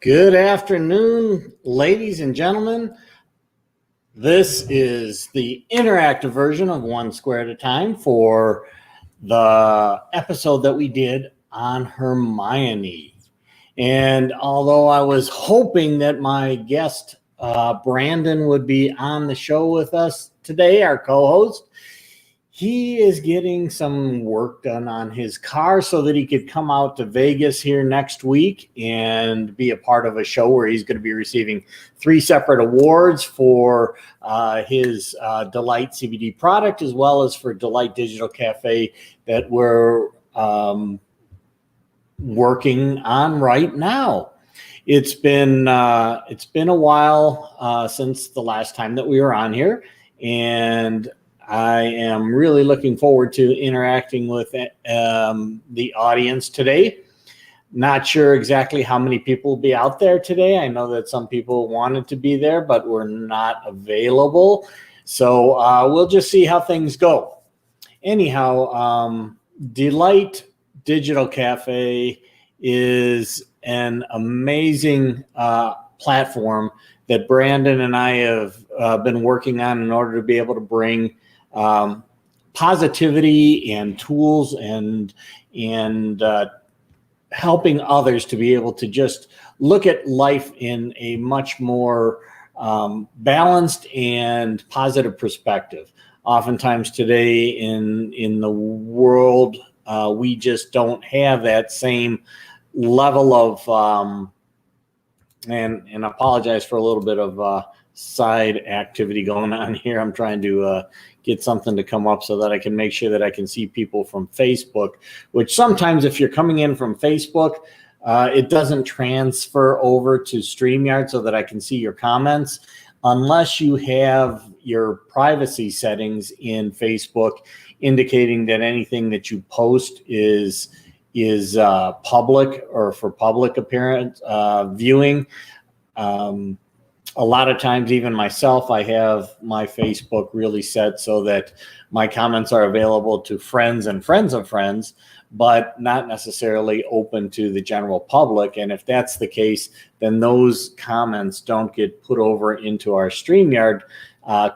Good afternoon, ladies and gentlemen. This is the interactive version of One Square at a Time for the episode that we did on Hermione. And although I was hoping that my guest, Brandon, would be on the show with us today, our co-host, he is getting some work done on his car so that he could come out to Vegas here next week and be a part of a show where he's going to be receiving 3 separate awards for his Delight CBD product, as well as for Delight Digital Cafe that we're working on right now. It's been a while since the last time that we were on here, and I am really looking forward to interacting with the audience today. Not sure exactly how many people will be out there today. I know that some people wanted to be there, but were not available. So we'll just see how things go. Anyhow, Delight Digital Cafe is an amazing platform that Brandon and I have been working on in order to be able to bring positivity and tools and helping others to be able to just look at life in a much more balanced and positive perspective. Oftentimes today in the world, we just don't have that same level of and I apologize for a little bit of side activity going on here. I'm trying to get something to come up so that I can make sure that I can see people from Facebook, which sometimes if you're coming in from Facebook, it doesn't transfer over to StreamYard so that I can see your comments unless you have your privacy settings in Facebook indicating that anything that you post is public or for public appearance viewing. A lot of times, even myself, I have my Facebook really set so that my comments are available to friends and friends of friends, but not necessarily open to the general public. And if that's the case, then those comments don't get put over into our StreamYard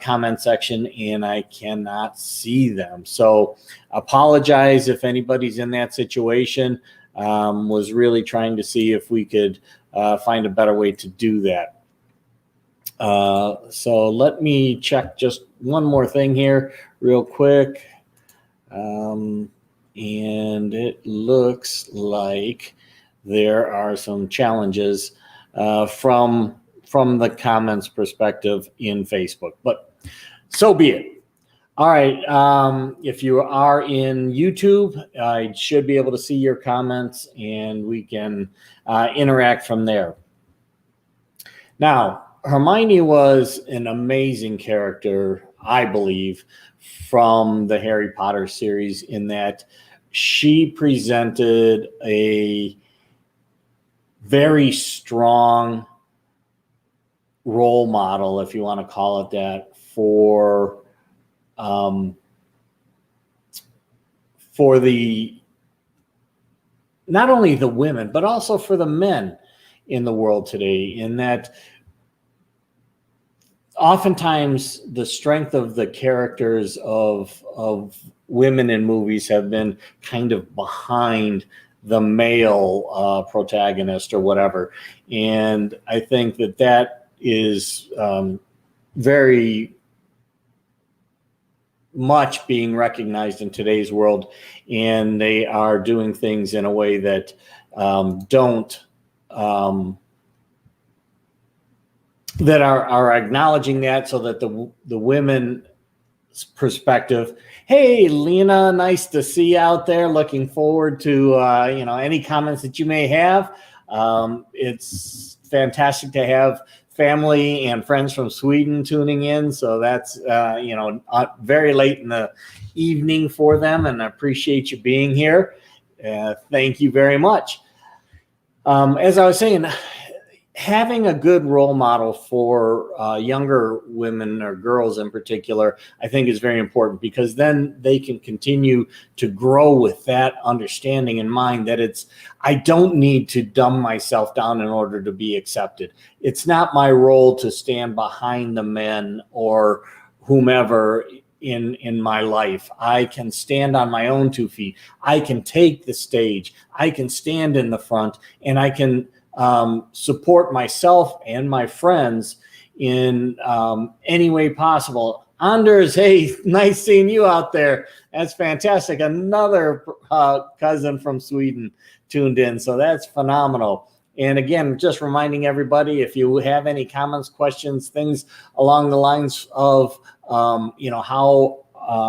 comment section, and I cannot see them. So apologize if anybody's in that situation. Was really trying to see if we could find a better way to do that. So let me check just one more thing here real quick. And it looks like there are some challenges from the comments perspective in Facebook, but so be it. All right. If you are in YouTube, I should be able to see your comments and we can interact from there. Now, Hermione was an amazing character, I believe, from the Harry Potter series in that she presented a very strong role model, if you want to call it that, for the not only the women, but also for the men in the world today, in that oftentimes the strength of the characters of women in movies have been kind of behind the male protagonist or whatever. And I think that is very much being recognized in today's world. And they are doing things in a way that that are acknowledging that, so that the women's perspective, hey, Lena, nice to see you out there. Looking forward to any comments that you may have. It's fantastic to have family and friends from Sweden tuning in. So that's very late in the evening for them, and I appreciate you being here. Thank you very much. As I was saying, having a good role model for younger women or girls in particular, I think is very important, because then they can continue to grow with that understanding in mind that I don't need to dumb myself down in order to be accepted. It's not my role to stand behind the men or whomever in my life. I can stand on my own 2 feet. I can take the stage. I can stand in the front, and I can support myself and my friends in any way possible. Anders, hey, nice seeing you out there. That's fantastic. Another cousin from Sweden tuned in, so that's phenomenal. And again, just reminding everybody, if you have any comments, questions, things along the lines of how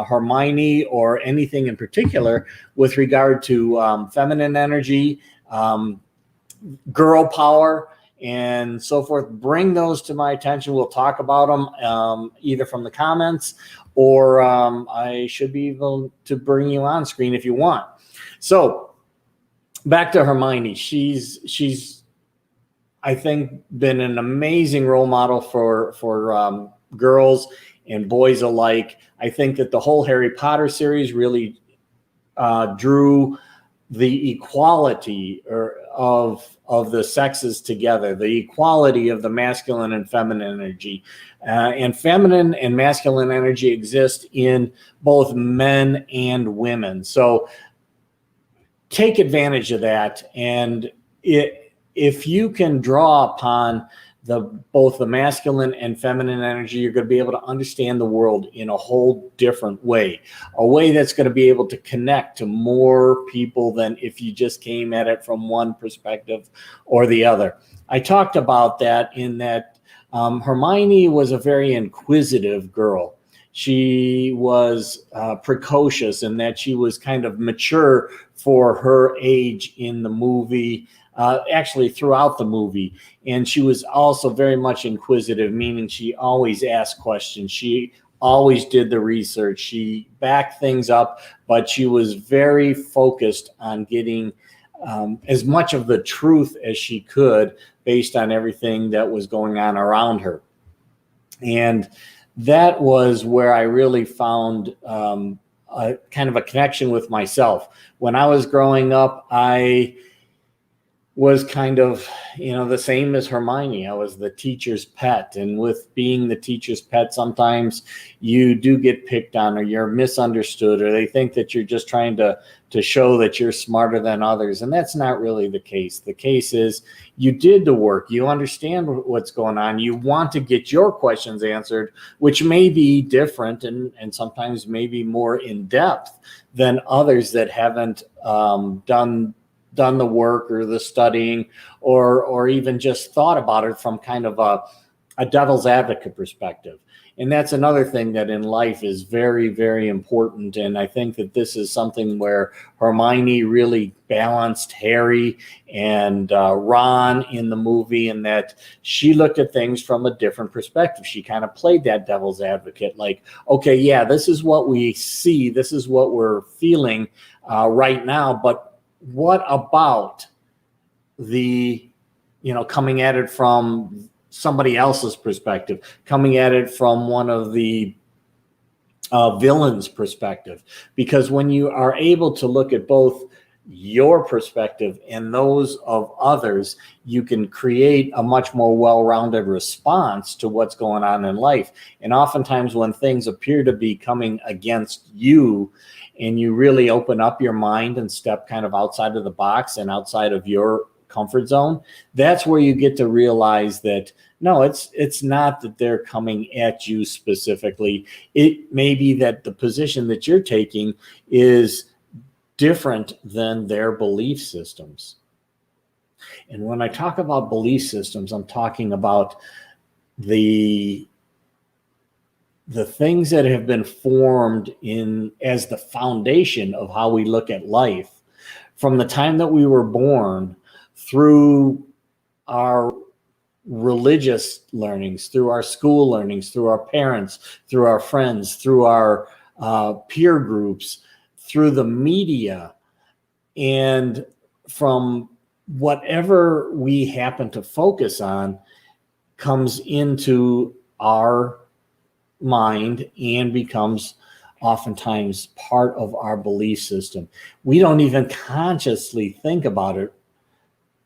Hermione or anything in particular with regard to feminine energy, girl power, and so forth, bring those to my attention. We'll talk about them either from the comments, or I should be able to bring you on screen if you want. So back to Hermione. She's I think been an amazing role model for girls and boys alike. I think that the whole Harry Potter series really drew the equality of the sexes together, the equality of the masculine and feminine energy. And feminine and masculine energy exist in both men and women. So take advantage of that. And if you can draw upon both the masculine and feminine energy, you're going to be able to understand the world in a whole different way, a way that's going to be able to connect to more people than if you just came at it from one perspective or the other. I talked about that in that Hermione was a very inquisitive girl. She was precocious in that she was kind of mature for her age in the movie. Actually throughout the movie. And she was also very much inquisitive, meaning she always asked questions. She always did the research. She backed things up, but she was very focused on getting as much of the truth as she could based on everything that was going on around her. And that was where I really found a kind of a connection with myself. When I was growing up, I was kind of, the same as Hermione. I was the teacher's pet. And with being the teacher's pet, sometimes you do get picked on, or you're misunderstood, or they think that you're just trying to show that you're smarter than others. And that's not really the case. The case is you did the work. You understand what's going on. You want to get your questions answered, which may be different and sometimes maybe more in depth than others that haven't done the work or the studying or even just thought about it from kind of a devil's advocate perspective. And that's another thing that in life is very, very important. And I think that this is something where Hermione really balanced Harry and Ron in the movie, in that she looked at things from a different perspective. She kind of played that devil's advocate, like, okay, yeah, this is what we see. This is what we're feeling right now. But what about the, coming at it from somebody else's perspective, coming at it from one of the villain's perspective? Because when you are able to look at both your perspective and those of others, you can create a much more well-rounded response to what's going on in life. And oftentimes when things appear to be coming against you, and you really open up your mind and step kind of outside of the box and outside of your comfort zone, that's where you get to realize that, no, it's not that they're coming at you specifically. It may be that the position that you're taking is different than their belief systems. And when I talk about belief systems, I'm talking about the things that have been formed as the foundation of how we look at life from the time that we were born, through our religious learnings, through our school learnings, through our parents, through our friends, through our peer groups, through the media, and from whatever we happen to focus on comes into our mind and becomes oftentimes part of our belief system. We don't even consciously think about it.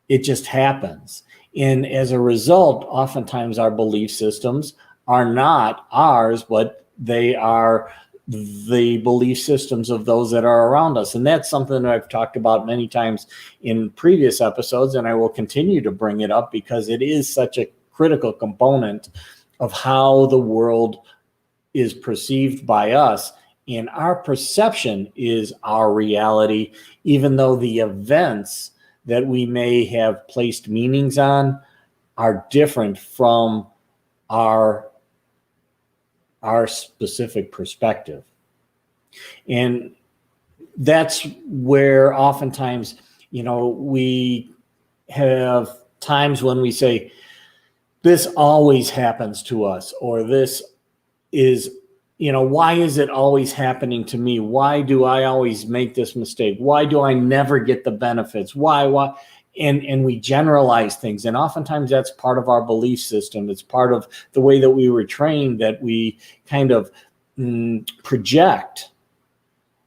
It just happens. And as a result, oftentimes our belief systems are not ours, but they are the belief systems of those that are around us. And that's something that I've talked about many times in previous episodes, and I will continue to bring it up because it is such a critical component of how the world is perceived by us. And our perception is our reality, even though the events that we may have placed meanings on are different from our specific perspective. And that's where oftentimes, we have times when we say, this always happens to us, or this is, why is it always happening to me? Why do I always make this mistake? Why do I never get the benefits? Why? And we generalize things. And oftentimes that's part of our belief system. It's part of the way that we were trained, that we kind of project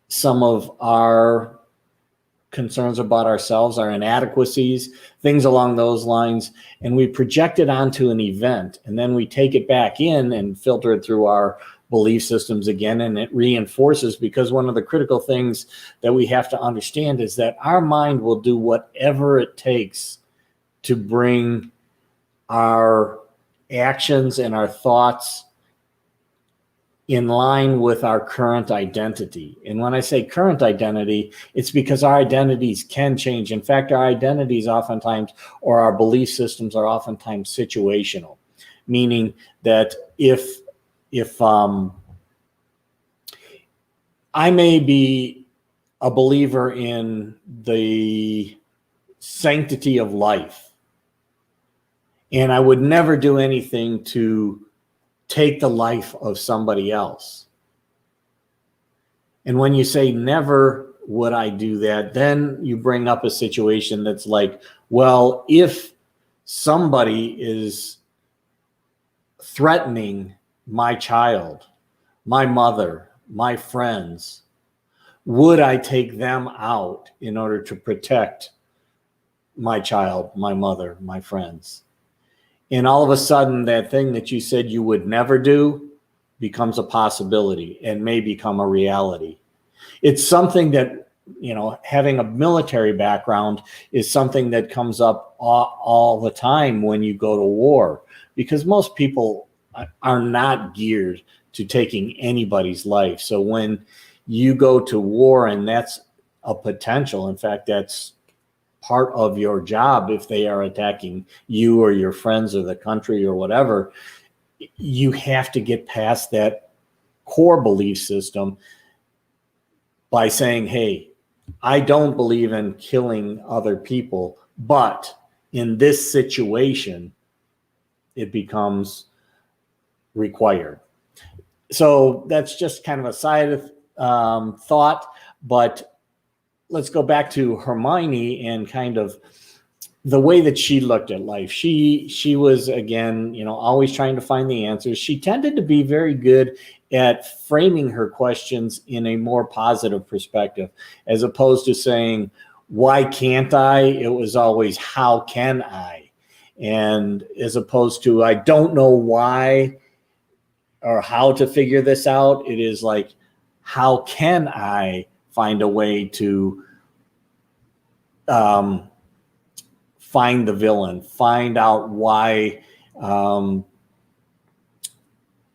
some of our concerns about ourselves, our inadequacies, things along those lines, and we project it onto an event, and then we take it back in and filter it through our belief systems again, and it reinforces, because one of the critical things that we have to understand is that our mind will do whatever it takes to bring our actions and our thoughts in line with our current identity. And when I say current identity, it's because our identities can change. In fact, our identities oftentimes, or our belief systems, are oftentimes situational, meaning that if I may be a believer in the sanctity of life, and I would never do anything to take the life of somebody else. And when you say never would I do that, then you bring up a situation that's like, well, if somebody is threatening my child, my mother, my friends, would I take them out in order to protect my child, my mother, my friends? And all of a sudden, that thing that you said you would never do becomes a possibility and may become a reality. It's something that, having a military background is something that comes up all the time when you go to war, because most people are not geared to taking anybody's life. So when you go to war, and that's a potential, in fact, that's part of your job if they are attacking you or your friends or the country or whatever, you have to get past that core belief system by saying, hey, I don't believe in killing other people, but in this situation, it becomes required. So that's just kind of a side thought, but let's go back to Hermione and kind of the way that she looked at life. She was, again, always trying to find the answers. She tended to be very good at framing her questions in a more positive perspective, as opposed to saying, why can't I? It was always, how can I? And as opposed to, I don't know why or how to figure this out, it is like, how can I find a way to find the villain, find out why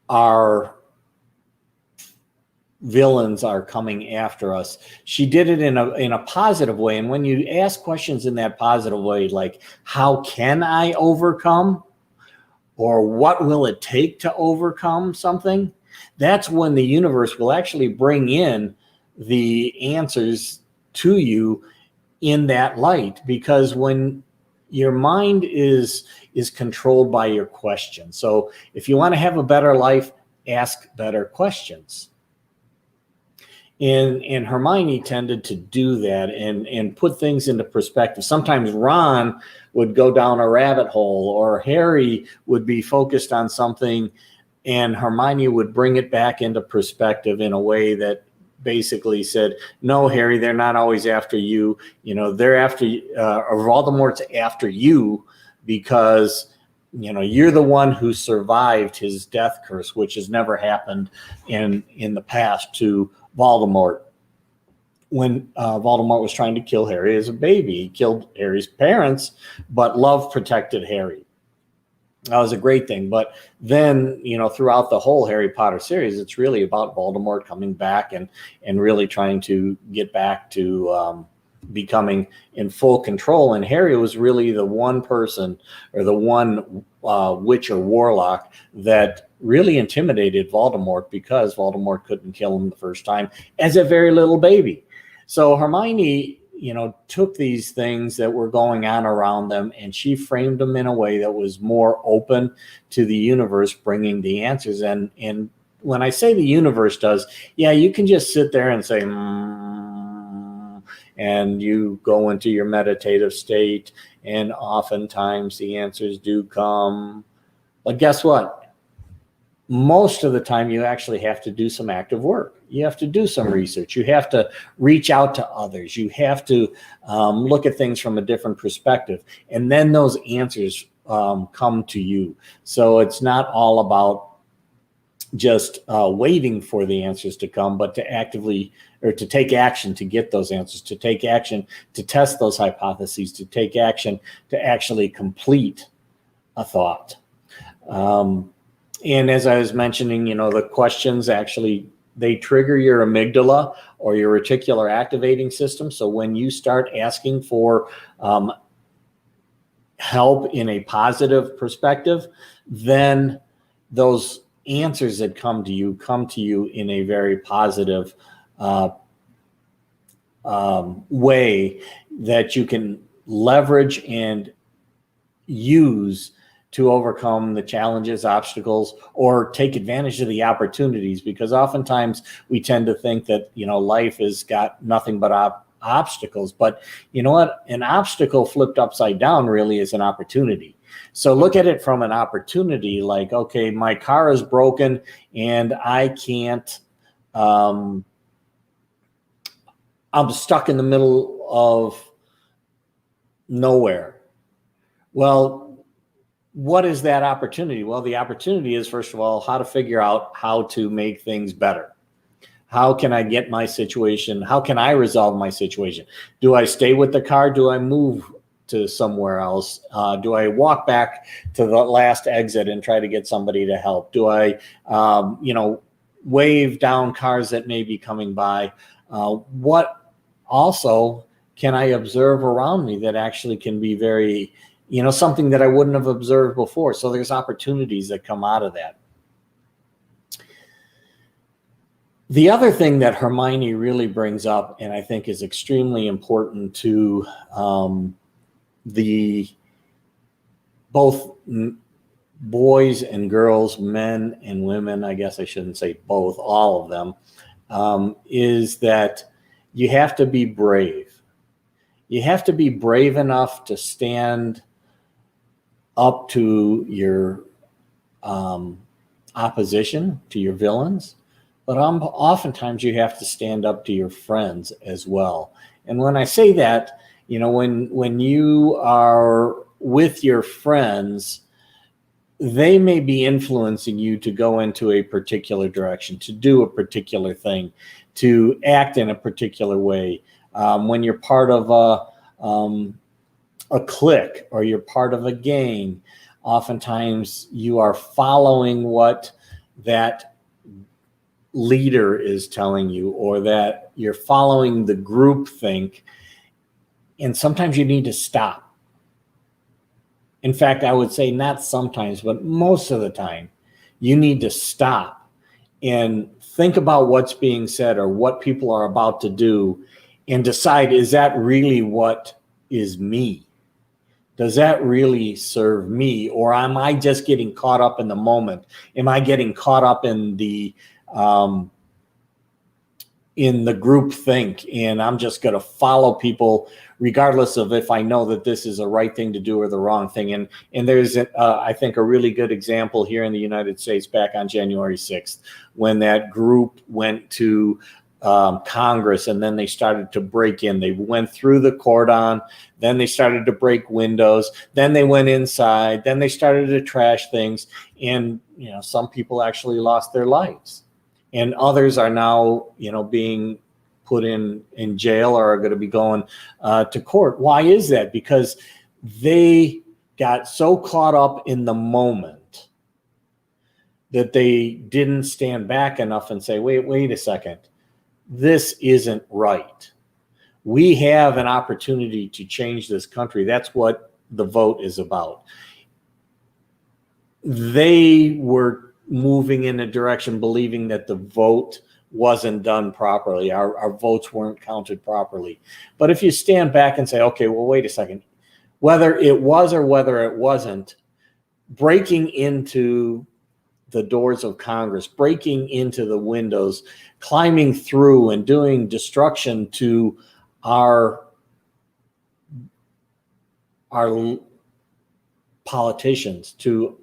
our villains are coming after us. She did it in a positive way. And when you ask questions in that positive way, like, how can I overcome? Or what will it take to overcome something? That's when the universe will actually bring in the answers to you in that light. Because when your mind is controlled by your questions. So if you want to have a better life, ask better questions. And Hermione tended to do that and put things into perspective. Sometimes Ron would go down a rabbit hole, or Harry would be focused on something, and Hermione would bring it back into perspective in a way that basically said, no, Harry, they're not always after you. They're after or Voldemort's after you because you're the one who survived his death curse, which has never happened in the past to Voldemort. When Voldemort was trying to kill Harry as a baby, he killed Harry's parents, but love protected Harry. That was a great thing. But then, throughout the whole Harry Potter series, it's really about Voldemort coming back and really trying to get back to becoming in full control. And Harry was really the one person, or the one witch or warlock that really intimidated Voldemort, because Voldemort couldn't kill him the first time as a very little baby. So Hermione, took these things that were going on around them, and she framed them in a way that was more open to the universe bringing the answers. And when I say the universe does, yeah, you can just sit there and say, and you go into your meditative state, and oftentimes the answers do come. But guess what? Most of the time you actually have to do some active work. You have to do some research. You have to reach out to others. You have to look at things from a different perspective. And then those answers come to you. So it's not all about just waiting for the answers to come, but to actively, or to take action to get those answers, to take action to test those hypotheses, to take action to actually complete a thought. And as I was mentioning, the questions actually, they trigger your amygdala or your reticular activating system. So when you start asking for help in a positive perspective, then those answers that come to you in a very positive way that you can leverage and use to overcome the challenges, obstacles, or take advantage of the opportunities. Because oftentimes we tend to think that, life has got nothing but obstacles. But you know what? An obstacle flipped upside down really is an opportunity. So look at it from an opportunity, like, okay, my car is broken and I can't, I'm stuck in the middle of nowhere. Well, what is that opportunity? Well, the opportunity is, first of all, how to figure out how to make things better. How can I get my situation? How can I resolve my situation? Do I stay with the car? Do I move to somewhere else? Do I walk back to the last exit and try to get somebody to help? Do I, wave down cars that may be coming by? What also can I observe around me that actually can be very, something that I wouldn't have observed before? So there's opportunities that come out of that. The other thing that Hermione really brings up, and I think is extremely important to both boys and girls, men and women, I guess I shouldn't say both, all of them, is that you have to be brave. You have to be brave enough to stand up to your opposition, to your villains, but oftentimes you have to stand up to your friends as well. And when I say that, when you are with your friends, they may be influencing you to go into a particular direction, to do a particular thing, to act in a particular way. When you're part of a clique or you're part of a gang, oftentimes you are following what that leader is telling you, or that you're following the group think. And sometimes you need to stop. In fact, I would say not sometimes, but most of the time, you need to stop and think about what's being said or what people are about to do, and decide, is that really what is me? Does that really serve me? Or am I just getting caught up in the moment? Am I getting caught up in the in the group think, and I'm just going to follow people regardless of if I know that this is a right thing to do or the wrong thing. And there's, I think, a really good example here in the United States back on January 6th, when that group went to Congress, and then they started to break in. They went through the cordon, then they started to break windows, then they went inside, then they started to trash things, and some people actually lost their lives. And others are now, being put in jail or are going to be going to court. Why is that? Because they got so caught up in the moment that they didn't stand back enough and say, wait a second, this isn't right. We have an opportunity to change this country. That's what the vote is about. They were moving in a direction believing that the vote wasn't done properly. Our votes weren't counted properly. But if you stand back and say, okay, well, wait a second, whether it was or whether it wasn't, breaking into the doors of Congress, breaking into the windows, climbing through and doing destruction to our politicians, to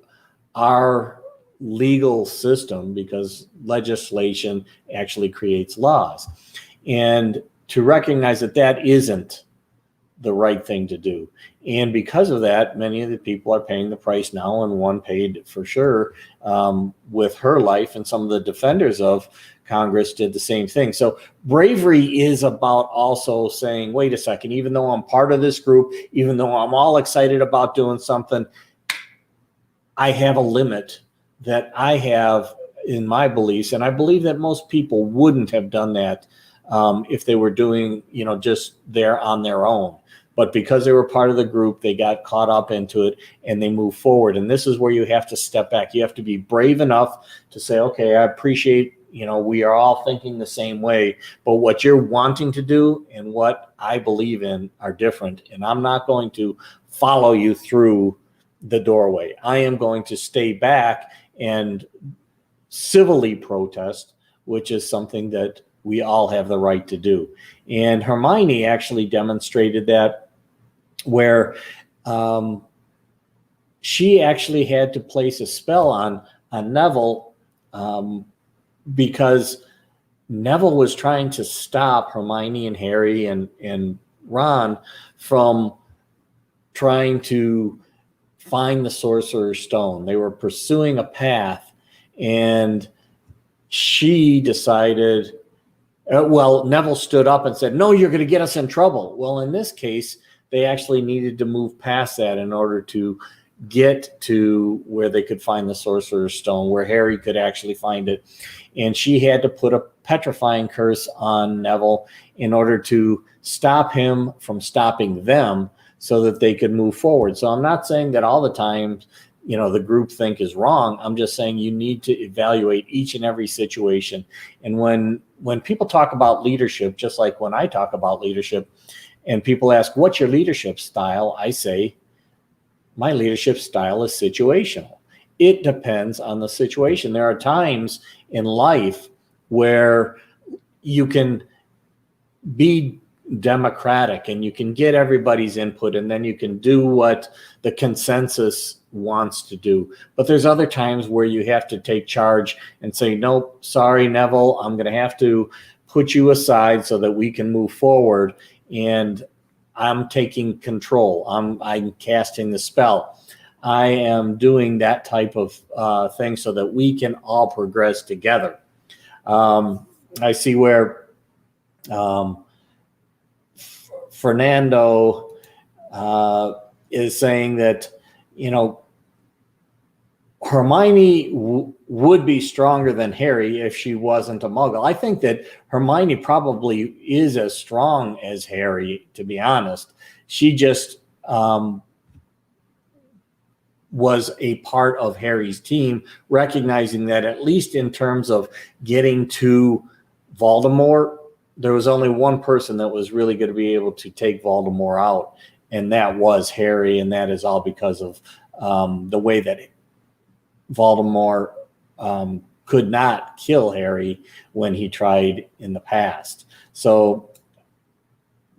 our legal system, because legislation actually creates laws, and to recognize that that isn't the right thing to do. And because of that, many of the people are paying the price now, and one paid for sure with her life, and some of the defenders of Congress did the same thing. So bravery is about also saying, wait a second, even though I'm part of this group, even though I'm all excited about doing something, I have a limit that I have in my beliefs. And I believe that most people wouldn't have done that if they were doing, just there on their own. But because they were part of the group, they got caught up into it and they move forward. And this is where you have to step back. You have to be brave enough to say, okay, I appreciate, we are all thinking the same way, but what you're wanting to do and what I believe in are different. And I'm not going to follow you through the doorway. I am going to stay back and civilly protest, which is something that we all have the right to do. And Hermione actually demonstrated that, where she actually had to place a spell on Neville because Neville was trying to stop Hermione and Harry and Ron from trying to find the Sorcerer's Stone. They were pursuing a path, and she decided, Neville stood up and said, no, you're going to get us in trouble. Well, in this case, they actually needed to move past that in order to get to where they could find the Sorcerer's Stone, where Harry could actually find it. And she had to put a petrifying curse on Neville in order to stop him from stopping them, so that they could move forward. So I'm not saying that all the time, the group think is wrong. I'm just saying you need to evaluate each and every situation. And when people talk about leadership, just like when I talk about leadership, and people ask, what's your leadership style? I say, my leadership style is situational. It depends on the situation. There are times in life where you can be democratic and you can get everybody's input, and then you can do what the consensus wants to do. But there's other times where you have to take charge and say, nope, sorry, Neville, I'm going to have to put you aside so that we can move forward. And I'm taking control. I'm casting the spell. I am doing that type of thing so that we can all progress together. I see where Fernando is saying that, Hermione would be stronger than Harry if she wasn't a Muggle. I think that Hermione probably is as strong as Harry, to be honest. She just was a part of Harry's team, recognizing that at least in terms of getting to Voldemort, there was only one person that was really going to be able to take Voldemort out, and that was Harry, and that is all because of the way that Voldemort could not kill Harry when he tried in the past. So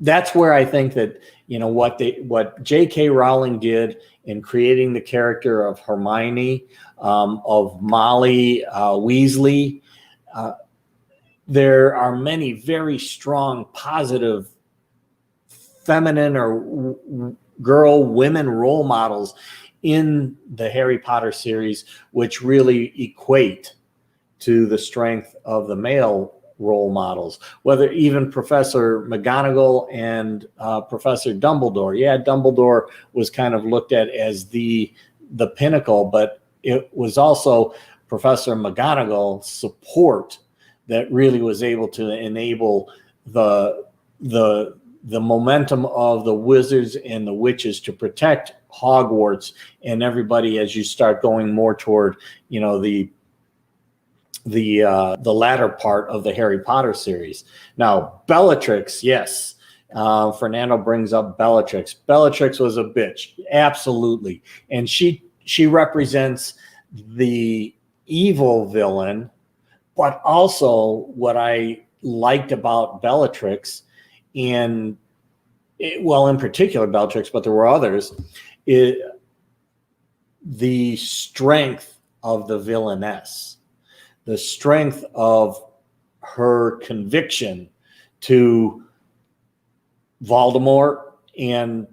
that's where I think that, what J.K. Rowling did in creating the character of Hermione, of Molly Weasley, there are many very strong, positive, feminine or women role models in the Harry Potter series, which really equate to the strength of the male role models, whether even Professor McGonagall and Professor Dumbledore. Yeah, Dumbledore was kind of looked at as the pinnacle, but it was also Professor McGonagall's support that really was able to enable the momentum of the wizards and the witches to protect Hogwarts and everybody as you start going more toward, the latter part of the Harry Potter series. Now, Bellatrix, yes. Fernando brings up Bellatrix. Bellatrix was a bitch, absolutely. And she represents the evil villain, but also what I liked about Bellatrix, in particular Bellatrix, but there were others, the strength of the villainess, the strength of her conviction to Voldemort and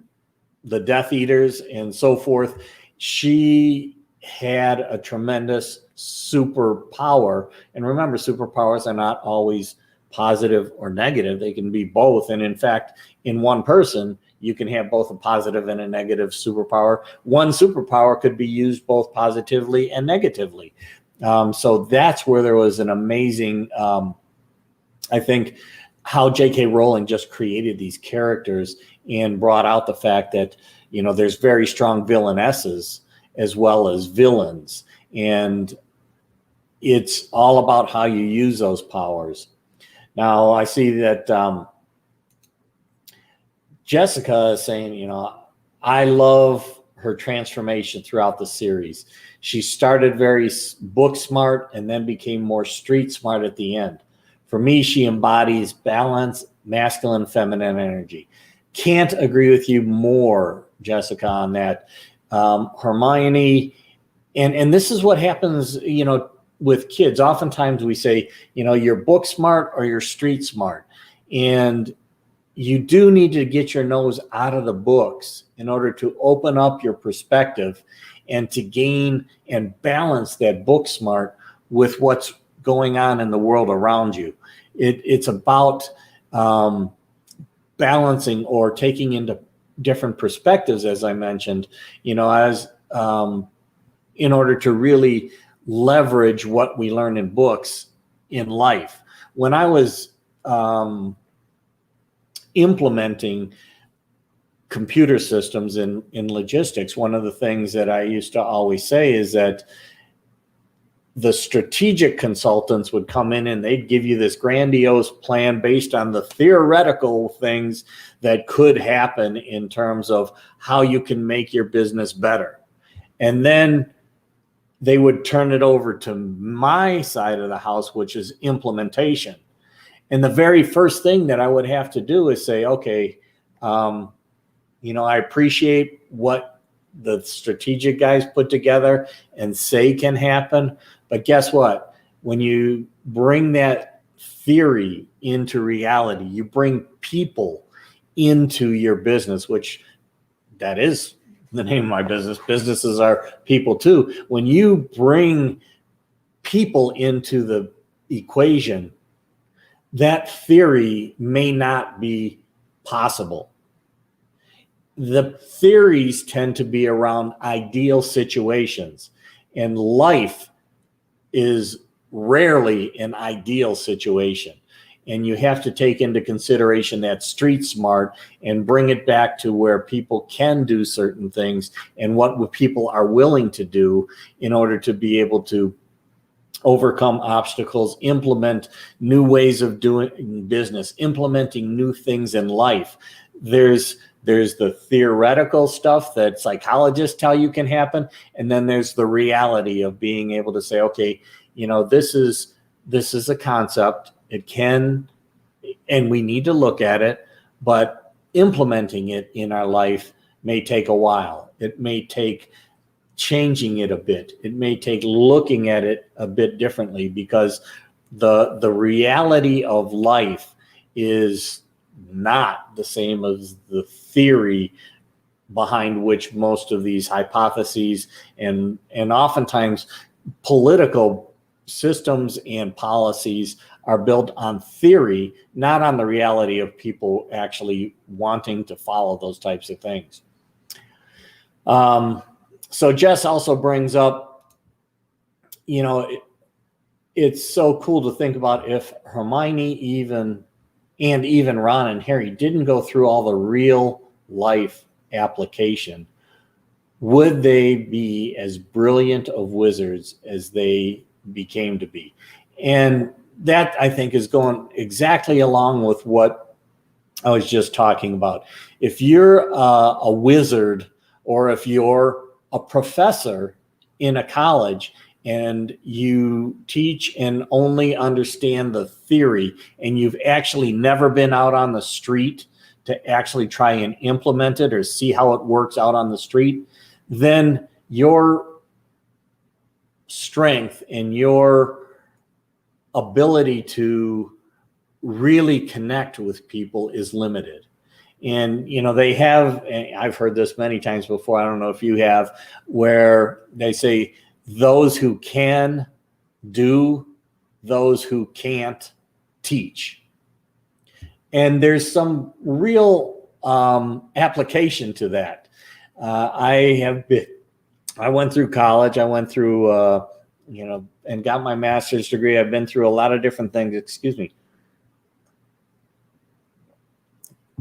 the Death Eaters and so forth. She had a tremendous superpower. And remember, superpowers are not always positive or negative. They can be both. And in fact, in one person, you can have both a positive and a negative superpower. One superpower could be used both positively and negatively. So that's where there was an amazing, I think, how J.K. Rowling just created these characters and brought out the fact that, there's very strong villainesses as well as villains. And it's all about how you use those powers. Now, I see that Jessica is saying, I love her transformation throughout the series. She started very book smart and then became more street smart at the end. For me, she embodies balance, masculine, feminine energy. Can't agree with you more, Jessica, on that. Hermione, and this is what happens, with kids. Oftentimes we say, you're book smart or you're street smart. And you do need to get your nose out of the books in order to open up your perspective and to gain and balance that book smart with what's going on in the world around you. It's about balancing or taking into different perspectives, as I mentioned, as in order to really leverage what we learn in books in life. When I was implementing computer systems in logistics, one of the things that I used to always say is that the strategic consultants would come in and they'd give you this grandiose plan based on the theoretical things that could happen in terms of how you can make your business better. And then they would turn it over to my side of the house, which is implementation. And the very first thing that I would have to do is say, okay, I appreciate what the strategic guys put together and say can happen. But guess what? When you bring that theory into reality, you bring people into your business, which that is the name of my business. Businesses are people too. When you bring people into the equation, that theory may not be possible. The theories tend to be around ideal situations, and life is rarely an ideal situation. And you have to take into consideration that street smart and bring it back to where people can do certain things and what people are willing to do in order to be able to overcome obstacles, implement new ways of doing business, implementing new things in life. There's the theoretical stuff that psychologists tell you can happen. And then there's the reality of being able to say, okay, this is a concept. It can, and we need to look at it, but implementing it in our life may take a while. It may take changing it a bit. It may take looking at it a bit differently, because the reality of life is not the same as the theory behind which most of these hypotheses and oftentimes political systems and policies are built on theory, not on the reality of people actually wanting to follow those types of things. So Jess also brings up, it's so cool to think about if Hermione even Ron and Harry didn't go through all the real life application, would they be as brilliant of wizards as they became to be? And that, I think, is going exactly along with what I was just talking about. If you're a wizard, or if you're a professor in a college and you teach and only understand the theory, and you've actually never been out on the street to actually try and implement it or see how it works out on the street, then your strength and your ability to really connect with people is limited. And, they have, I've heard this many times before, I don't know if you have, where they say those who can do, those who can't teach. And there's some real application to that. I went through college, I went through, and got my master's degree. I've been through a lot of different things, excuse me.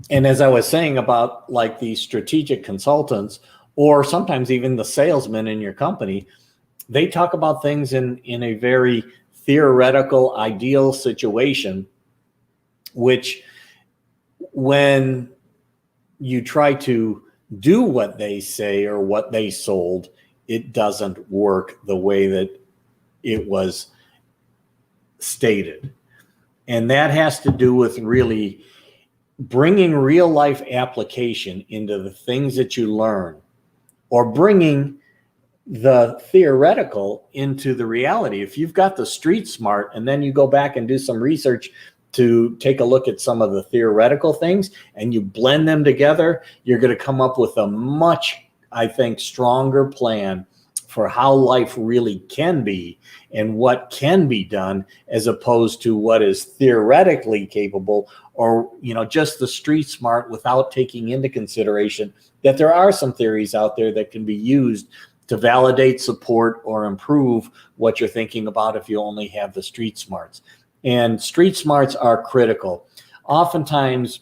And as I was saying about like these strategic consultants, or sometimes even the salesmen in your company, they talk about things in a very theoretical, ideal situation, which when you try to do what they say or what they sold, it doesn't work the way that it was stated. And that has to do with really bringing real life application into the things that you learn, or bringing the theoretical into the reality. If you've got the street smart and then you go back and do some research to take a look at some of the theoretical things and you blend them together, you're going to come up with a much, I think, stronger plan for how life really can be and what can be done, as opposed to what is theoretically capable, or just the street smart, without taking into consideration that there are some theories out there that can be used to validate, support, or improve what you're thinking about if you only have the street smarts. And street smarts are critical. Oftentimes,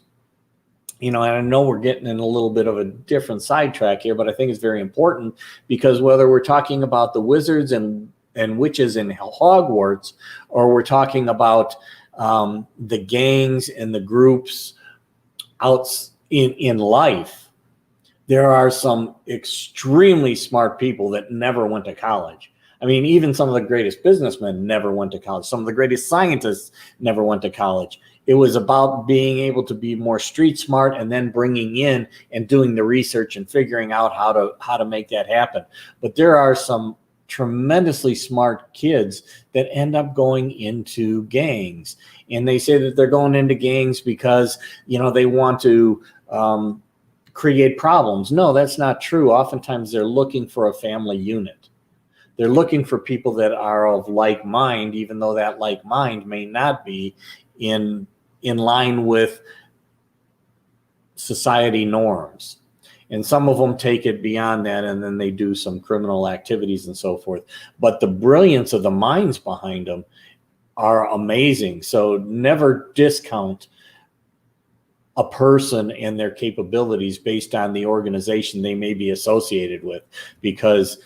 and I know we're getting in a little bit of a different sidetrack here, but I think it's very important, because whether we're talking about the wizards and witches in Hogwarts, or we're talking about the gangs and the groups out in life, there are some extremely smart people that never went to college. I mean, even some of the greatest businessmen never went to college. Some of the greatest scientists never went to college. It was about being able to be more street smart, and then bringing in and doing the research and figuring out how to make that happen. But there are some tremendously smart kids that end up going into gangs, and they say that they're going into gangs because they want to create problems. No, that's not true. Oftentimes they're looking for a family unit. They're looking for people that are of like mind, even though that like mind may not be in line with society norms. And some of them take it beyond that, and then they do some criminal activities and so forth. But the brilliance of the minds behind them are amazing. So never discount a person and their capabilities based on the organization they may be associated with, because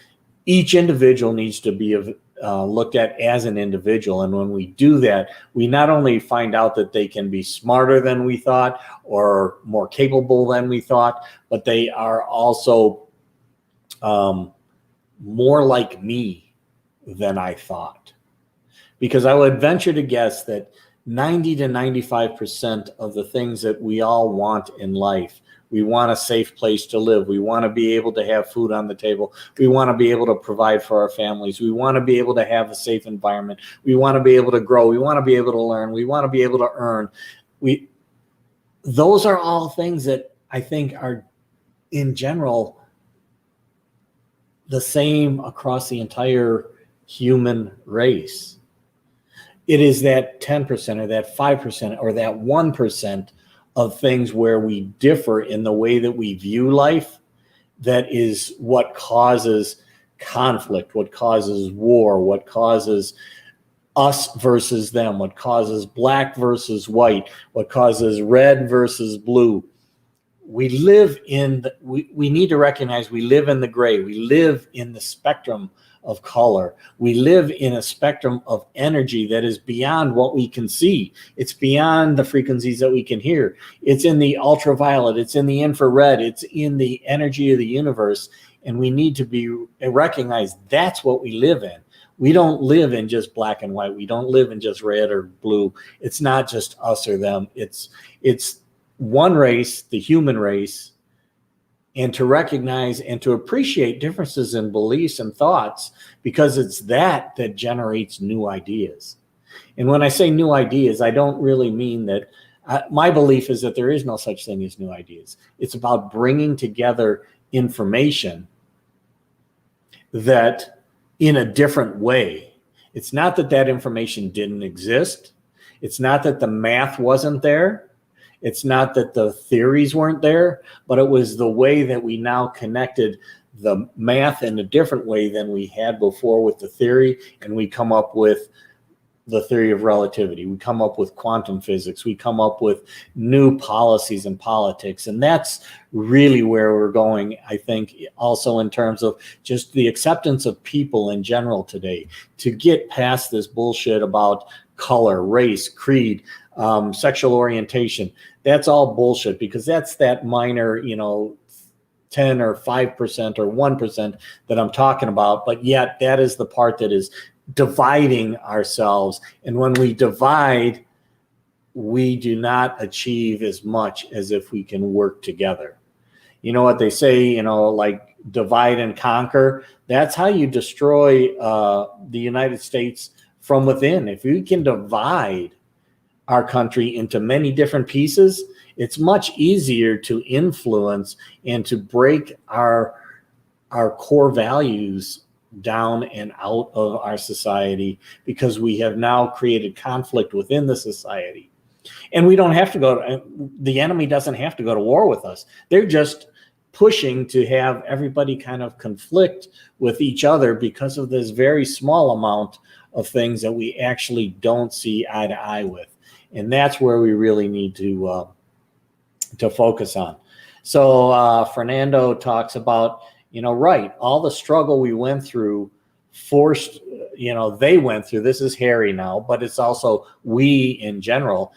each individual needs to be looked at as an individual. And when we do that, we not only find out that they can be smarter than we thought or more capable than we thought, but they are also more like me than I thought. because I would venture to guess that 90 to 95% of the things that we all want in life, we want a safe place to live. We want to be able to have food on the table. We want to be able to provide for our families. We want to be able to have a safe environment. We want to be able to grow. We want to be able to learn. We want to be able to earn. Those are all things that I think are, in general, the same across the entire human race. It is that 10% or that 5% or that 1% of things where we differ in the way that we view life that is what causes conflict, what causes war, what causes us versus them, what causes black versus white, what causes red versus blue. We live in we need to recognize we live in the gray. We live in the spectrum of color. We live in a spectrum of energy that is beyond what we can see. It's beyond the frequencies that we can hear. It's in the ultraviolet. It's in the infrared. It's in the energy of the universe. And we need to recognize that's what we live in. We don't live in just black and white. We don't live in just red or blue. It's not just us or them. It's one race, the human race, and to recognize and to appreciate differences in beliefs and thoughts, because it's that generates new ideas. And when I say new ideas, I don't really mean that. My belief is that there is no such thing as new ideas. It's about bringing together information that in a different way. It's not that information didn't exist. It's not that the math wasn't there. It's not that the theories weren't there, but it was the way that we now connected the math in a different way than we had before with the theory, and we come up with the theory of relativity. We come up with quantum physics. We come up with new policies and politics, and that's really where we're going, I think, also in terms of just the acceptance of people in general today, to get past this bullshit about color, race, creed, sexual orientation. That's all bullshit, because that's that minor, 10 or 5% or 1% that I'm talking about. But yet that is the part that is dividing ourselves. And when we divide, we do not achieve as much as if we can work together. You know what they say, like divide and conquer. That's how you destroy the United States from within. If we can divide our country into many different pieces, it's much easier to influence and to break our core values down and out of our society, because we have now created conflict within the society. And we don't have to the enemy doesn't have to go to war with us. They're just pushing to have everybody kind of conflict with each other because of this very small amount of things that we actually don't see eye to eye with. And that's where we really need to focus on. So Fernando talks about, right, all the struggle we went through they went through. This is Harry now, but it's also we in general.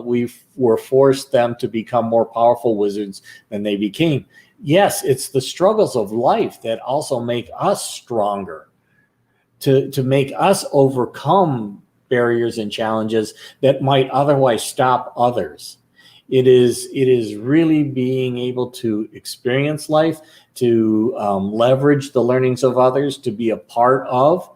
We were forced them to become more powerful wizards than they became. Yes, it's the struggles of life that also make us stronger, to make us overcome barriers and challenges that might otherwise stop others. It is really being able to experience life, to leverage the learnings of others, to be a part of,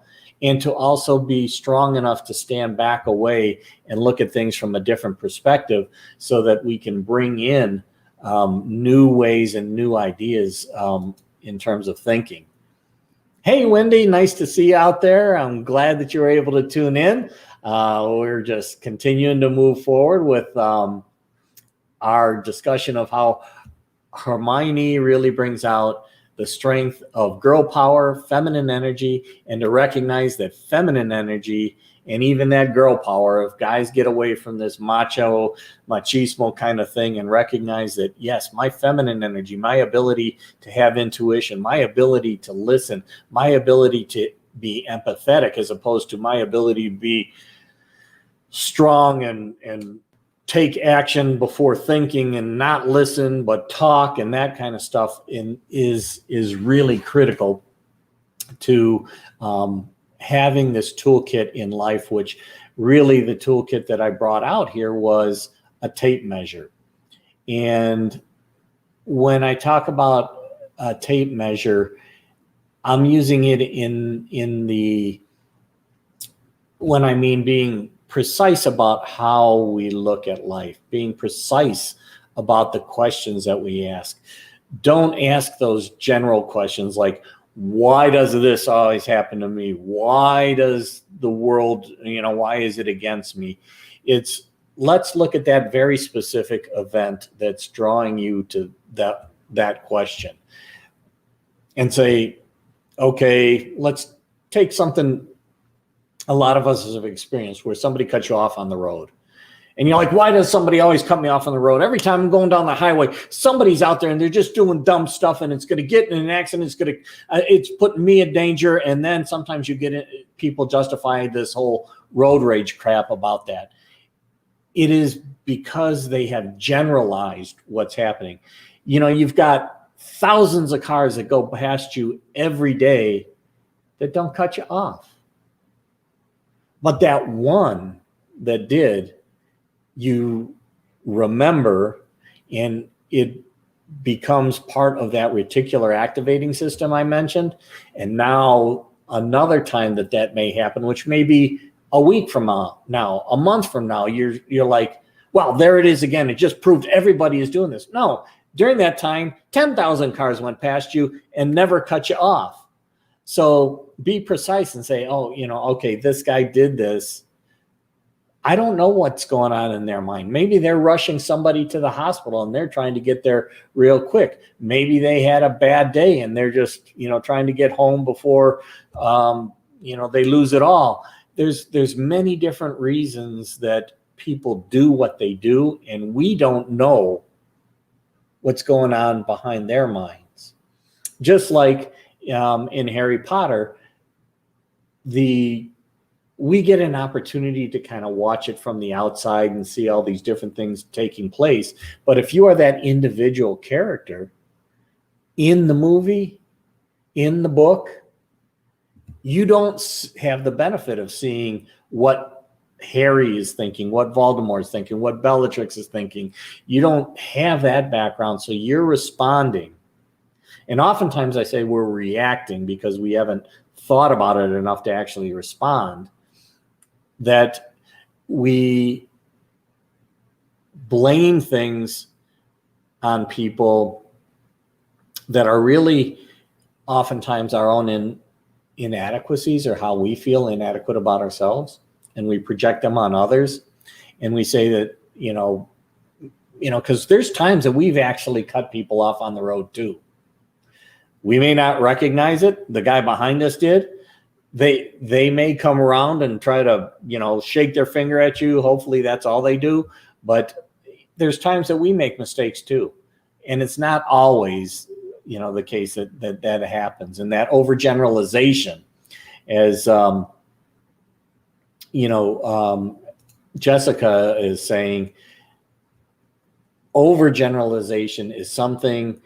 and to also be strong enough to stand back away and look at things from a different perspective, so that we can bring in new ways and new ideas in terms of thinking. Hey, Wendy, nice to see you out there. I'm glad that you were able to tune in. We're just continuing to move forward with our discussion of how Hermione really brings out the strength of girl power, feminine energy, and to recognize that feminine energy and even that girl power, if guys get away from this machismo kind of thing and recognize that, yes, my feminine energy, my ability to have intuition, my ability to listen, my ability to be empathetic, as opposed to my ability to be strong and take action before thinking and not listen but talk and that kind of stuff is really critical to having this toolkit in life, which really the toolkit that I brought out here was a tape measure. And when I talk about a tape measure, I'm using it when I mean being precise about how we look at life, being precise about the questions that we ask. Don't ask those general questions like, why does this always happen to me? Why does the world, why is it against me? It's, let's look at that very specific event that's drawing you to that question and say, okay, let's take something a lot of us have experienced where somebody cuts you off on the road. And you're like, why does somebody always cut me off on the road? Every time I'm going down the highway, somebody's out there and they're just doing dumb stuff, and it's going to get in an accident. It's putting me in danger. And then sometimes you get people justify this whole road rage crap about that. It is because they have generalized what's happening. You've got thousands of cars that go past you every day that don't cut you off. But that one that did, you remember, and it becomes part of that reticular activating system I mentioned. And now another time that may happen, which may be a week from now, a month from now, you're like, well, there it is again. It just proved everybody is doing this. No, during that time, 10,000 cars went past you and never cut you off. So be precise and say, oh, okay, this guy did this. I don't know what's going on in their mind. Maybe they're rushing somebody to the hospital and they're trying to get there real quick. Maybe they had a bad day and they're just, trying to get home before, they lose it all. There's many different reasons that people do what they do, and we don't know what's going on behind their minds. Just like in Harry Potter, we get an opportunity to kind of watch it from the outside and see all these different things taking place. But if you are that individual character in the movie, in the book, you don't have the benefit of seeing what Harry is thinking, what Voldemort is thinking, what Bellatrix is thinking. You don't have that background, so you're responding. And oftentimes I say we're reacting because we haven't thought about it enough to actually respond. That we blame things on people that are really oftentimes our own inadequacies, or how we feel inadequate about ourselves, and we project them on others. And we say that, because there's times that we've actually cut people off on the road too. We may not recognize it. The guy behind us did. They may come around and try to, shake their finger at you. Hopefully that's all they do. But there's times that we make mistakes too. And it's not always, the case that happens. And that overgeneralization, as, Jessica is saying, overgeneralization is something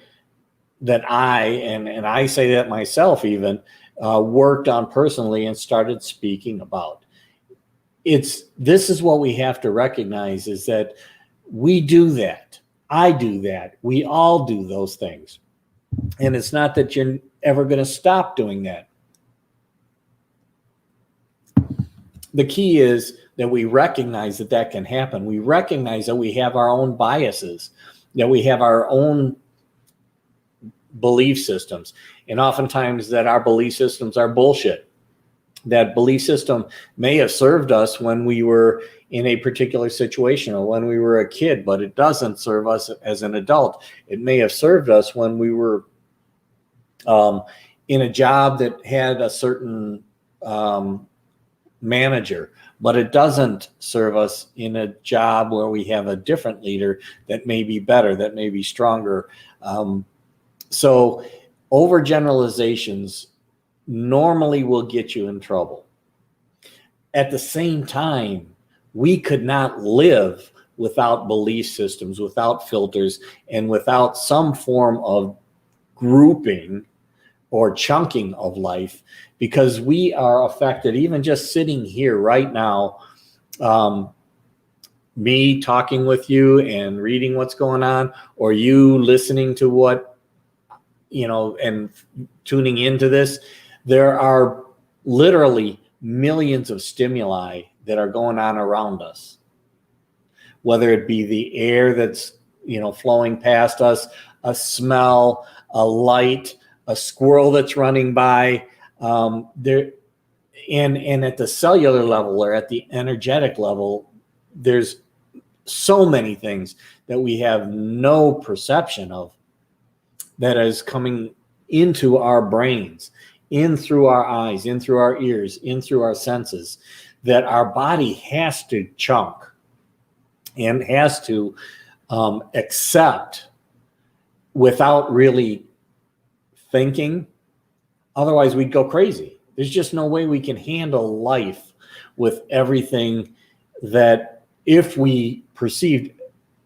that I say that myself even, worked on personally and started speaking about. This is what we have to recognize, is that we do that. I do that. We all do those things. And it's not that you're ever going to stop doing that. The key is that we recognize that can happen. We recognize that we have our own biases, that we have our own belief systems, and oftentimes that our belief systems are bullshit. That belief system may have served us when we were in a particular situation or when we were a kid, but it doesn't serve us as an adult. It may have served us when we were in a job that had a certain manager, but it doesn't serve us in a job where we have a different leader that may be better, that may be stronger. So overgeneralizations normally will get you in trouble. At the same time, we could not live without belief systems, without filters, and without some form of grouping or chunking of life, because we are affected, even just sitting here right now, me talking with you and reading what's going on, or you listening to what, and tuning into this. There are literally millions of stimuli that are going on around us, whether it be the air that's, flowing past us, a smell, a light, a squirrel that's running by, there, and at the cellular level or at the energetic level, there's so many things that we have no perception of that is coming into our brains, in through our eyes, in through our ears, in through our senses, that our body has to chunk and has to accept without really thinking. Otherwise, we'd go crazy. There's just no way we can handle life with everything that, if we perceived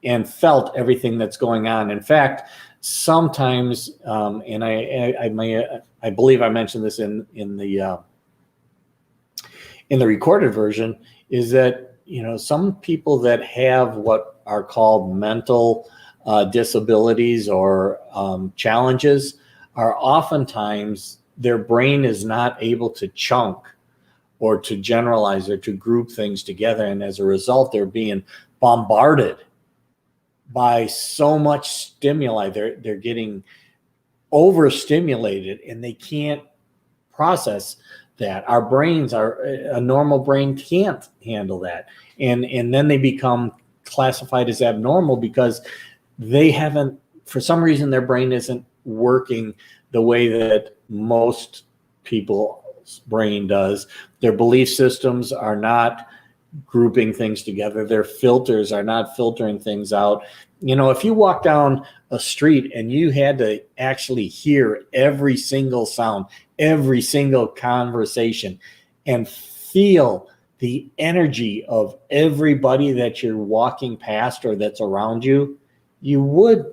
and felt everything that's going on. In fact, sometimes, and I believe I mentioned this in the recorded version, is that some people that have what are called mental disabilities or challenges are oftentimes, their brain is not able to chunk or to generalize or to group things together, and as a result, they're being bombarded by so much stimuli. They're getting overstimulated and they can't process that. Our brains a normal brain can't handle that. And then they become classified as abnormal because they haven't, for some reason, their brain isn't working the way that most people's brain does. Their belief systems are not grouping things together. Their filters are not filtering things out. If you walk down a street and you had to actually hear every single sound, every single conversation, and feel the energy of everybody that you're walking past or that's around you, you would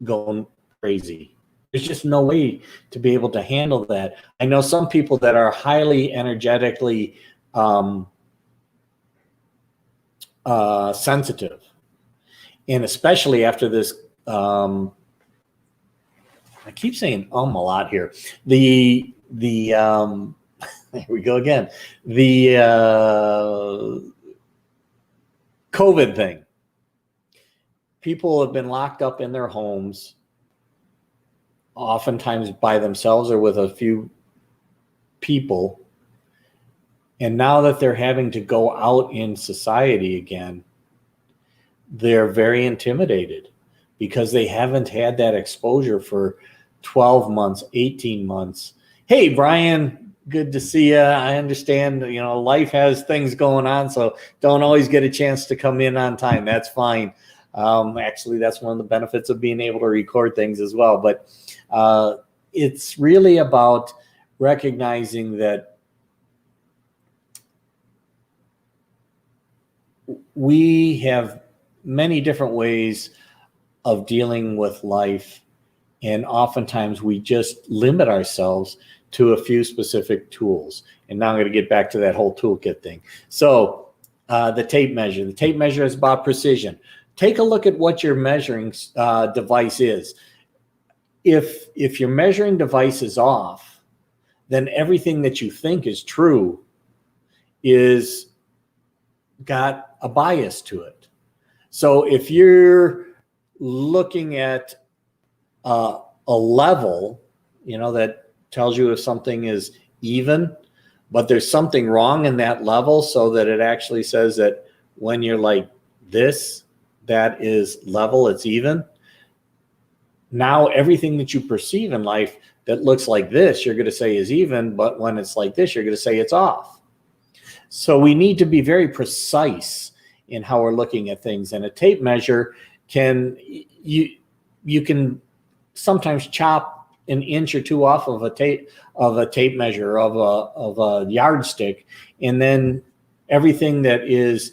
go crazy. There's just no way to be able to handle that. I know some people that are highly energetically sensitive, and especially after this, I keep saying a lot here. The here we go again. The COVID thing. People have been locked up in their homes, oftentimes by themselves or with a few people. And now that they're having to go out in society again, they're very intimidated because they haven't had that exposure for 12 months, 18 months. Hey, Brian, good to see you. I understand, life has things going on, so don't always get a chance to come in on time. That's fine. Actually, that's one of the benefits of being able to record things as well. But it's really about recognizing that we have many different ways of dealing with life, and oftentimes we just limit ourselves to a few specific tools. And now I'm going to get back to that whole toolkit thing. So the tape measure. The tape measure is about precision. Take a look at what your measuring device is. If your measuring device is off, then everything that you think is true is got a bias to it. So if you're looking at a level, that tells you if something is even, but there's something wrong in that level, so that it actually says that when you're like this, that is level, it's even. Now everything that you perceive in life that looks like this, you're going to say is even, but when it's like this, you're going to say it's off. So we need to be very precise in how we're looking at things. And a tape measure you can sometimes chop an inch or two off of a tape measure, of a yardstick, and then everything that is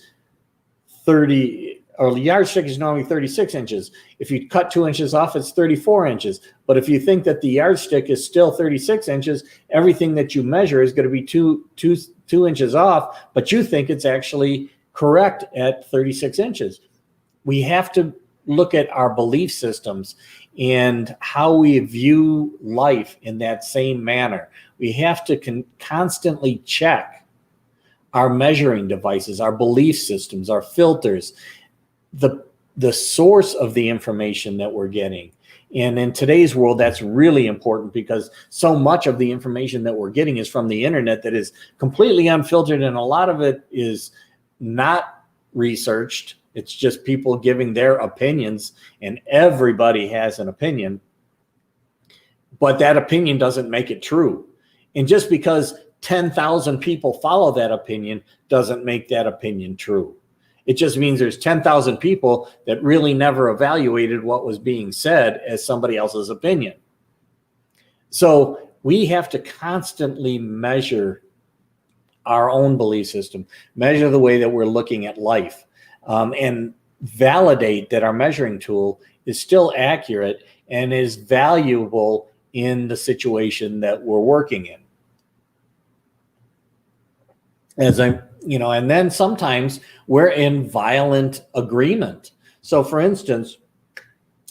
30 or the yardstick is normally 36 inches. If you cut 2 inches off, it's 34 inches. But if you think that the yardstick is still 36 inches, everything that you measure is going to be two inches off, but you think it's actually correct at 36 inches. We have to look at our belief systems and how we view life in that same manner. We have to constantly check our measuring devices, our belief systems, our filters, the source of the information that we're getting. And in today's world, that's really important because so much of the information that we're getting is from the internet that is completely unfiltered, and a lot of it is not researched. It's just people giving their opinions, and everybody has an opinion, but that opinion doesn't make it true. And just because 10,000 people follow that opinion doesn't make that opinion true. It just means there's 10,000 people that really never evaluated what was being said as somebody else's opinion. So we have to constantly measure our own belief system, measure the way that we're looking at life, and validate that our measuring tool is still accurate and is valuable in the situation that we're working in. And then sometimes we're in violent agreement. So for instance,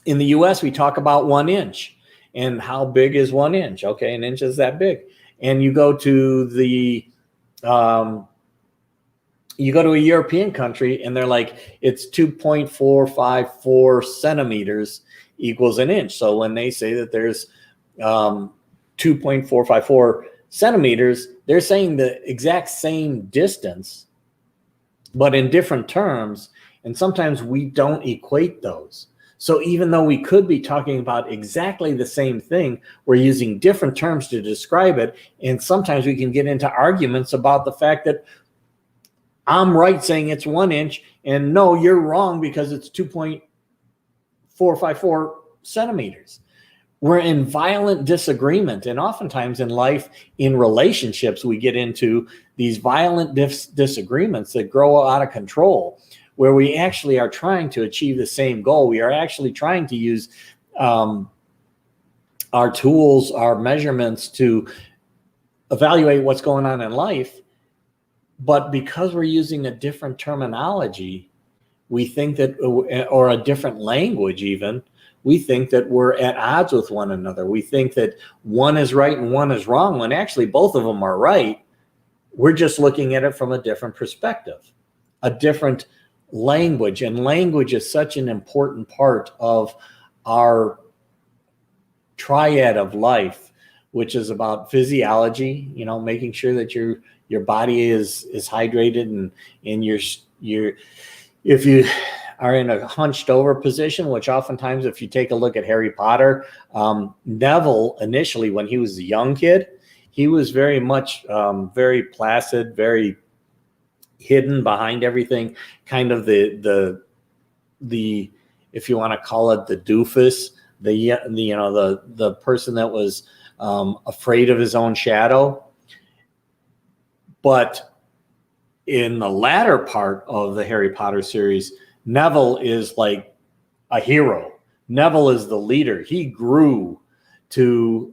in the US, we talk about 1 inch and how big is 1 inch? Okay, an inch is that big. And you go to a European country and they're like, it's 2.454 centimeters equals an inch. So when they say that there's 2.454 centimeters, they're saying the exact same distance, but in different terms. And sometimes we don't equate those. So even though we could be talking about exactly the same thing, we're using different terms to describe it. And sometimes we can get into arguments about the fact that I'm right saying it's 1 inch, and no, you're wrong because it's 2.454 centimeters. We're in violent disagreement. And oftentimes in life, in relationships, we get into these violent disagreements that grow out of control, where we actually are trying to achieve the same goal. We are actually trying to use our tools, our measurements to evaluate what's going on in life. But because we're using a different terminology, we think that, or a different language even, we think that we're at odds with one another. We think that one is right and one is wrong, when actually both of them are right. We're just looking at it from a different perspective, a different language. And language is such an important part of our triad of life, which is about physiology, making sure that your body is hydrated, and if you are in a hunched over position, which oftentimes, if you take a look at Harry Potter, Neville initially, when he was a young kid, he was very much very placid, very hidden behind everything, kind of the if you want to call it the doofus, the person that was afraid of his own shadow. But in the latter part of the Harry Potter series, Neville is like a hero. Neville is the leader. He grew to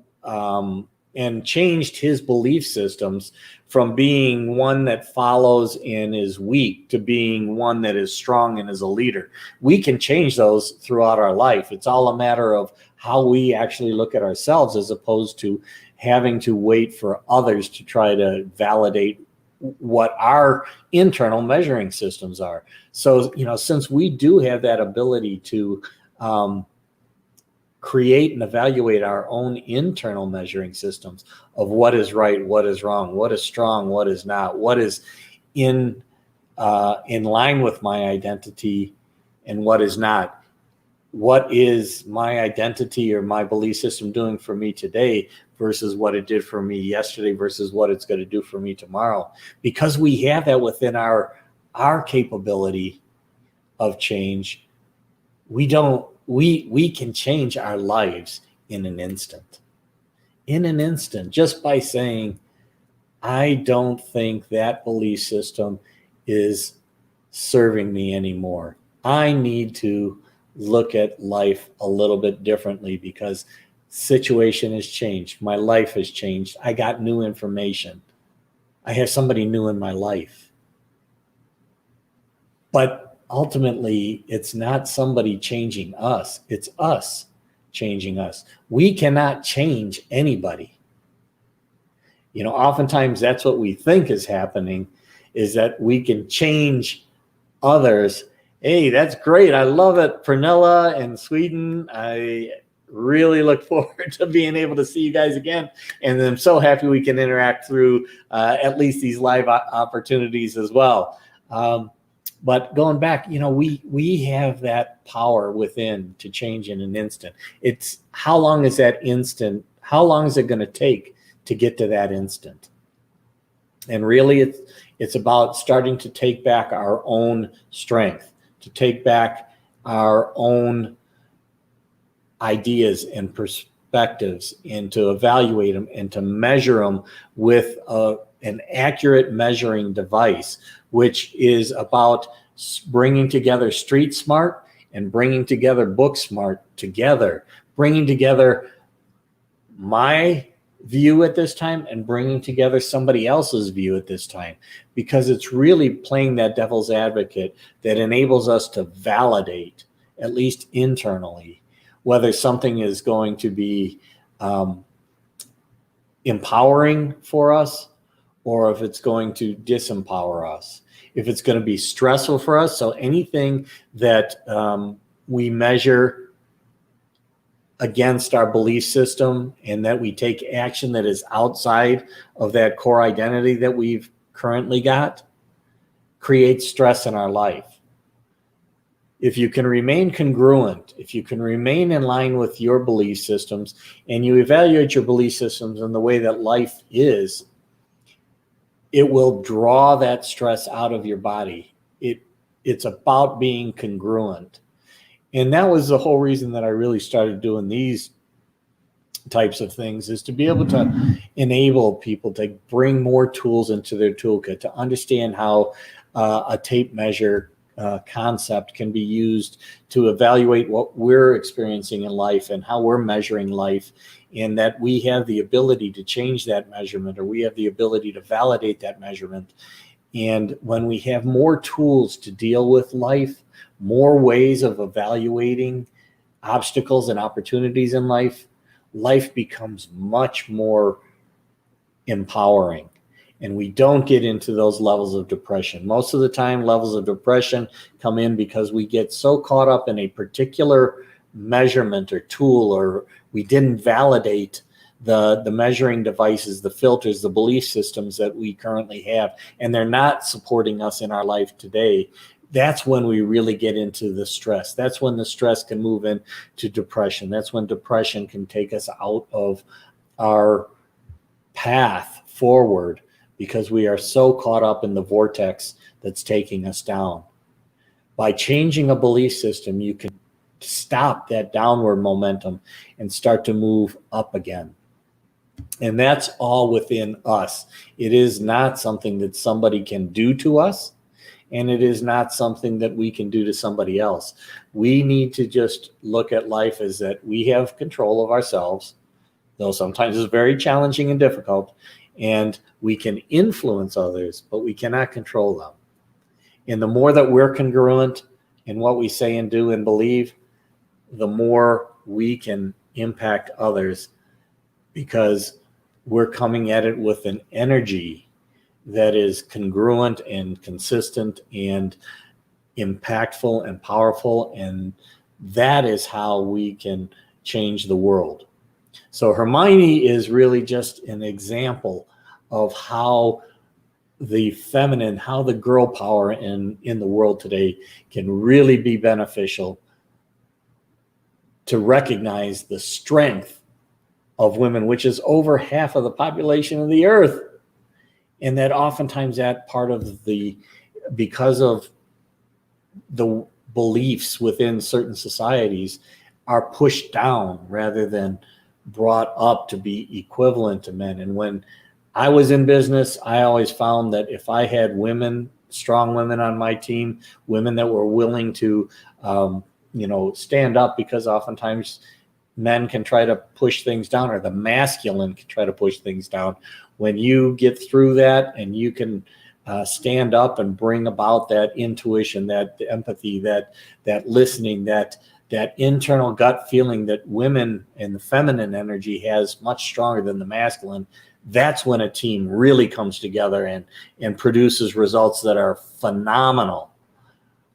and changed his belief systems from being one that follows and is weak to being one that is strong and is a leader. We can change those throughout our life. It's all a matter of how we actually look at ourselves, as opposed to having to wait for others to try to validate what our internal measuring systems are. So, since we do have that ability to create and evaluate our own internal measuring systems of what is right, what is wrong, what is strong, what is not, what is in line with my identity and what is not. What is my identity or my belief system doing for me today versus what it did for me yesterday versus what it's going to do for me tomorrow? Because we have that within our capability of change, we can change our lives in an instant. In an instant, just by saying, I don't think that belief system is serving me anymore. I need to look at life a little bit differently because situation has changed. My life has changed. I got new information. I have somebody new in my life. But ultimately, it's not somebody changing us. It's us changing us. We cannot change anybody. You know, oftentimes that's what we think is happening, is that we can change others. Hey, that's great. I love it. Pernilla and Sweden. I really look forward to being able to see you guys again. And I'm so happy we can interact through at least these live opportunities as well. But going back, you know, we have that power within to change in an instant. It's how long is that instant? How long is it going to take to get to that instant? And really, it's about starting to take back our own strength, to take back our own ideas and perspectives, and to evaluate them and to measure them with an accurate measuring device, which is about bringing together street smart and bringing together book smart together, bringing together my view at this time and bringing together somebody else's view at this time, because it's really playing that devil's advocate that enables us to validate, at least internally, whether something is going to be empowering for us or if it's going to disempower us, if it's going to be stressful for us. So anything that we measure against our belief system and that we take action that is outside of that core identity that we've currently got creates stress in our life. If you can remain congruent, if you can remain in line with your belief systems and you evaluate your belief systems in the way that life is, it will draw that stress out of your body. It's about being congruent. And that was the whole reason that I really started doing these types of things, is to be able to enable people to bring more tools into their toolkit, to understand how a tape measure concept can be used to evaluate what we're experiencing in life and how we're measuring life, and that we have the ability to change that measurement, or we have the ability to validate that measurement. And when we have more tools to deal with life, more ways of evaluating obstacles and opportunities in life, life becomes much more empowering. And we don't get into those levels of depression. Most of the time, levels of depression come in because we get so caught up in a particular measurement or tool, or we didn't validate the measuring devices, the filters, the belief systems that we currently have, and they're not supporting us in our life today. That's when we really get into the stress. That's when the stress can move into depression. That's when depression can take us out of our path forward, because we are so caught up in the vortex that's taking us down. By changing a belief system, you can stop that downward momentum and start to move up again. And that's all within us. It is not something that somebody can do to us, and it is not something that we can do to somebody else. We need to just look at life as that we have control of ourselves, though sometimes it's very challenging and difficult, and we can influence others, but we cannot control them. And the more that we're congruent in what we say and do and believe, the more we can impact others, because we're coming at it with an energy that is congruent and consistent and impactful and powerful. And that is how we can change the world. So Hermione is really just an example of how the feminine, how the girl power in the world today can really be beneficial to recognize the strength of women, which is over half of the population of the earth. And that oftentimes that part of because of the beliefs within certain societies, are pushed down rather than brought up to be equivalent to men. And when I was in business, I always found that if I had women strong women on my team, women that were willing to, stand up, because oftentimes men can try to push things down, or the masculine can try to push things down. When you get through that and you can stand up and bring about that intuition, that empathy, that listening, that internal gut feeling that women and the feminine energy has much stronger than the masculine, that's when a team really comes together and produces results that are phenomenal.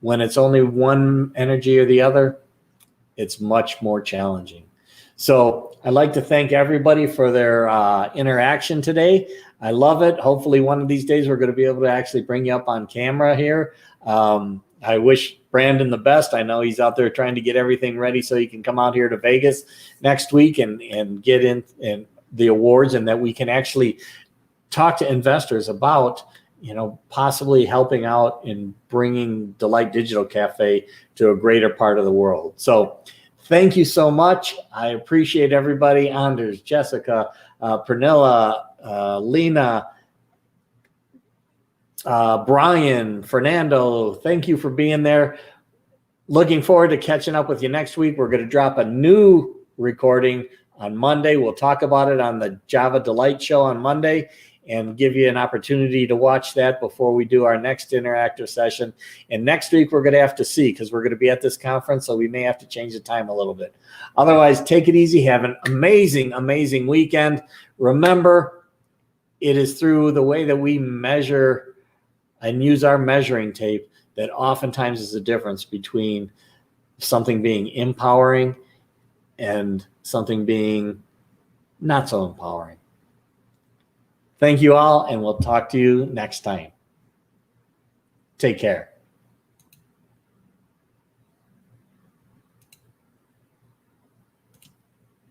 When it's only one energy or the other, it's much more challenging. So I'd like to thank everybody for their interaction today. I love it. Hopefully one of these days we're going to be able to actually bring you up on camera here. I wish Brandon the best. I know he's out there trying to get everything ready so he can come out here to Vegas next week and get in the awards, and that we can actually talk to investors about, possibly helping out in bringing Delight Digital Cafe to a greater part of the world. So thank you so much. I appreciate everybody. Anders, Jessica, Pernilla, Lena, Brian, Fernando, thank you for being there. Looking forward to catching up with you next week. We're going to drop a new recording on Monday. We'll talk about it on the Java Delight Show on Monday and give you an opportunity to watch that before we do our next interactive session. And next week, we're going to have to see, because we're going to be at this conference, so we may have to change the time a little bit. Otherwise, take it easy. Have an amazing, amazing weekend. Remember, it is through the way that we measure and use our measuring tape that oftentimes is the difference between something being empowering and something being not so empowering. Thank you all, and we'll talk to you next time. Take care.